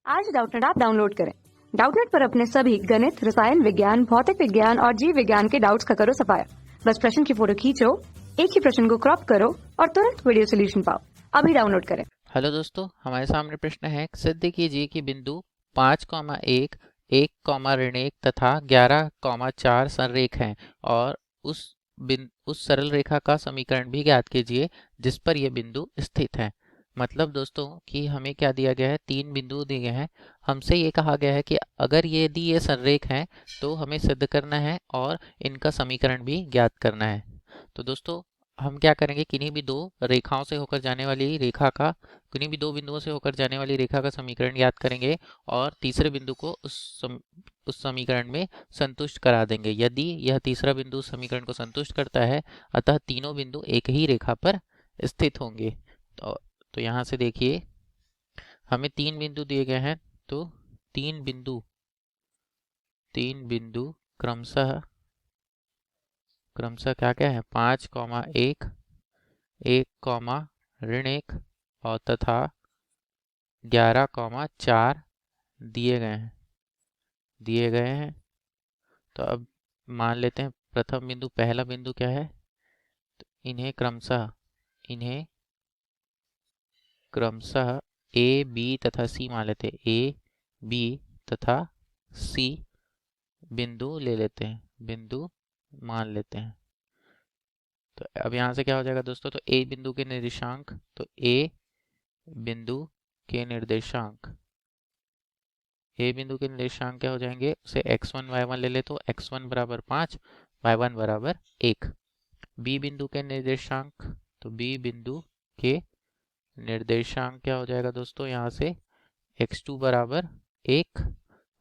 आज Doubtnut app download करें। Doubtnut पर अपने सभी गणित, रसायन विज्ञान, भौतिक विज्ञान और जीव विज्ञान के डाउट्स का करो सफाया। बस प्रश्न की फोटो खींचो, एक ही प्रश्न को क्रॉप करो और तुरंत वीडियो सोल्यूशन पाओ। अभी डाउनलोड करें। हेलो दोस्तों, हमारे सामने प्रश्न है। सिद्ध कीजिए कि बिंदु 5,1, 1,1 तथा 11,4 सररेख हैं और उस सरल रेखा का समीकरण भी ज्ञात कीजिए जिस पर यह बिंदु स्थित है। मतलब दोस्तों कि हमें क्या दिया गया है, 3 बिंदु दिए गए हैं। हमसे ये कहा गया है कि अगर यदि ये सररेख हैं तो हमें सिद्ध करना है और इनका समीकरण भी ज्ञात करना है। तो दोस्तों हम क्या करेंगे, किन्हीं भी दो रेखाओं से होकर जाने वाली रेखा का किन्हीं भी दो बिंदुओं से होकर जाने वाली रेखा का समीकरण ज्ञात करेंगे और तीसरे बिंदु को उस समीकरण में संतुष्ट करा देंगे। यदि यह तीसरा बिंदु समीकरण को संतुष्ट करता है, अतः तीनों बिंदु एक ही रेखा पर स्थित होंगे। तो यहाँ से देखिए, हमें 3 बिंदु दिए गए हैं। तो तीन बिंदु क्रमशः क्या क्या है, 5,1, 1,1 और तथा 11,4 दिए गए हैं। तो अब मान लेते हैं प्रथम बिंदु, पहला बिंदु क्या है, तो इन्हें क्रमशः ए, बी तथा सी मान लेते हैं। ए, बी तथा सी बिंदु मान लेते हैं। तो अब यहाँ से क्या हो जाएगा दोस्तों, तो ए बिंदु के निर्देशांक, तो ए बिंदु के निर्देशांक क्या हो जाएंगे, उसे x1 y1 ले ले तो x1 बराबर 5, y1 बराबर 1। बी बिंदु के निर्देशांक, तो बी बिंदु के निर्देशांक क्या हो जाएगा दोस्तों, यहाँ से x2 बराबर 1,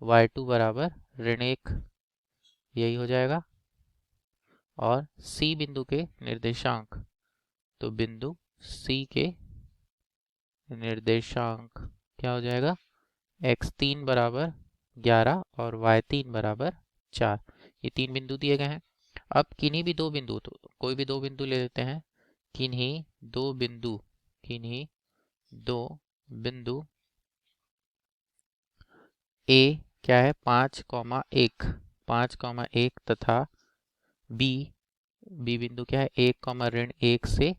y2 बराबर ऋण 1, यही हो जाएगा। और सी बिंदु के निर्देशांक, तो बिंदु सी के निर्देशांक क्या हो जाएगा, x3 बराबर 11 और y3 बराबर 4। ये 3 बिंदु दिए गए हैं। अब किन्हीं भी दो बिंदु, तो कोई भी दो बिंदु ले लेते हैं। किन्हीं दो बिंदु A क्या है, 5,1 तथा B बिंदु क्या है, 1,1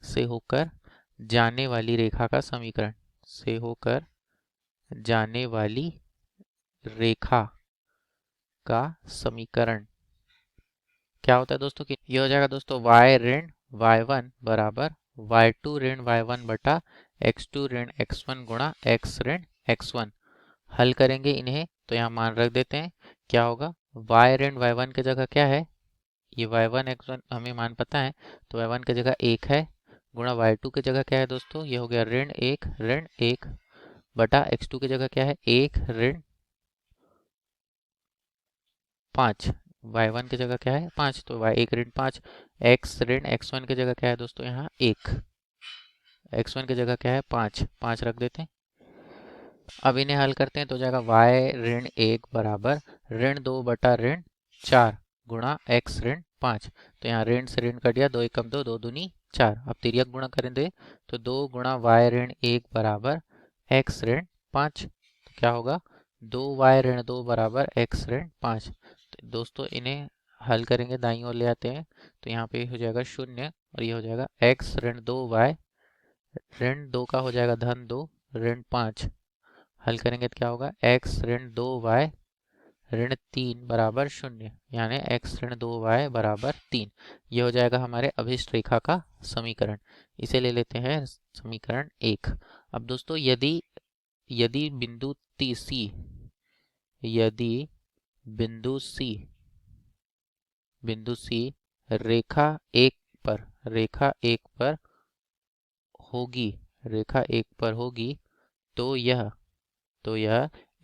से होकर जाने वाली रेखा का समीकरण, क्या होता है दोस्तों कि ये हो जाएगा दोस्तों y ऋण y1 बराबर y2 ऋण y1 बटा x2 ऋण x1 गुणा x ऋण x1। हल करेंगे इन्हें तो यहाँ मान रख देते हैं। क्या होगा, y ऋण y1 की जगह क्या है, ये y1 x1 हमें मान पता है, तो y1 की जगह 1 है, गुणा y2 की जगह क्या है दोस्तों, ये हो गया ऋण 1 बटा x2 की जगह क्या है, 1 ऋण 5, y1 की जगह क्या है 5, तो y1 ऋण 5, x ऋण x1 की जगह क्या है दोस्तों, यहाँ 1, x1 की जगह क्या है 5 रख देते हैं। अब इन्हें हल करते हैं तो हो जाएगा y ऋण 1 बराबर ऋण 2 बटा ऋण 4 गुणा x ऋण 5। तो यहाँ ऋण से ऋण कट गया, 2 एकम 2, 2 दूनी 4। अब तिर्यक गुणा करेंगे तो 2 गुणा y ऋण 1 बराबर x ऋण 5। तो क्या होगा, 2y ऋण 2 बराबर x ऋण 5। तो दोस्तों इन्हें हल करेंगे, दाईं ओर ले आते हैं तो यहाँ पे हो जाएगा 0 और ये हो जाएगा x ऋण 2y ऋण 2 का हो जाएगा धन 2 ऋण 5। हल करेंगे तो क्या होगा, x ऋण 2y ऋण 3 बराबर 0, यानी x ऋण 2y बराबर 3। ये हो जाएगा हमारे अभिष्ट रेखा का समीकरण। इसे ले लेते हैं समीकरण 1। अब दोस्तों यदि बिंदु C रेखा 1 पर होगी तो यह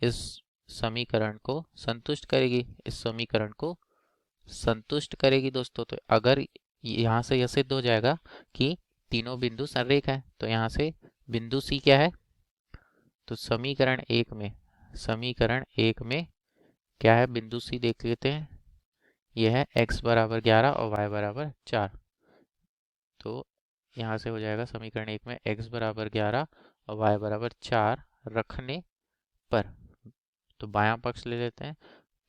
इस समीकरण को संतुष्ट करेगी दोस्तों। तो अगर यहाँ से यह सिद्ध हो जाएगा कि तीनों बिंदु संरेख है, तो यहाँ से बिंदु C क्या है, तो समीकरण एक में क्या है, बिंदु C देख लेते हैं। यह है x बराबर 11 और y बराबर 4। तो यहाँ से हो जाएगा समीकरण 1 में x बराबर 11 और y बराबर 4 रखने पर। तो बायां पक्ष ले लेते हैं,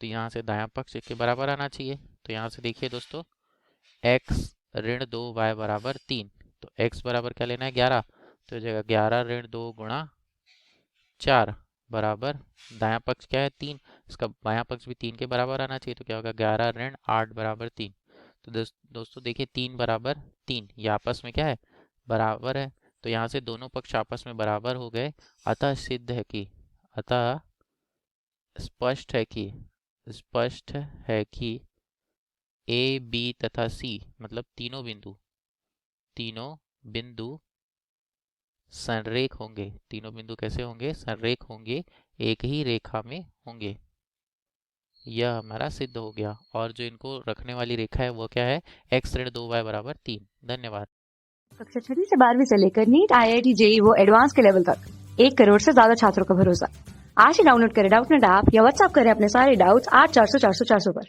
तो यहाँ से दायां पक्ष 1 के बराबर आना चाहिए। तो यहाँ से देखिए दोस्तों, x ऋण 2y बराबर 3, तो x बराबर क्या लेना है 11, तो जगह 11 ऋण 2 गुणा 4 बराबर दायां पक्ष क्या है 3, इसका बायां पक्ष भी 3 के बराबर आना चाहिए। तो क्या होगा 11 ऋण 8 बराबर 3। तो दोस्तों देखिए 3 बराबर 3, ये आपस में क्या है बराबर है। तो यहाँ से दोनों पक्ष आपस में बराबर हो गए। अतः सिद्ध है कि, अतः स्पष्ट है कि ए बी तथा सी मतलब तीनों बिंदु संरेख होंगे। तीनों बिंदु कैसे होंगे, संरेख होंगे, एक ही रेखा में होंगे। यह हमारा सिद्ध हो गया। और जो इनको रखने वाली रेखा है वो क्या है, x ऋण 2y बराबर 3। धन्यवाद। कक्षा 6 से 12वीं से लेकर नीट, IIT, JEE वो एडवांस के लेवल तक 1 करोड़ से ज्यादा छात्रों का भरोसा। आज ही डाउनलोड करें डाउटनेट ऐप या व्हाट्सएप करें अपने सारे डाउट्स 8400 400 400 पर।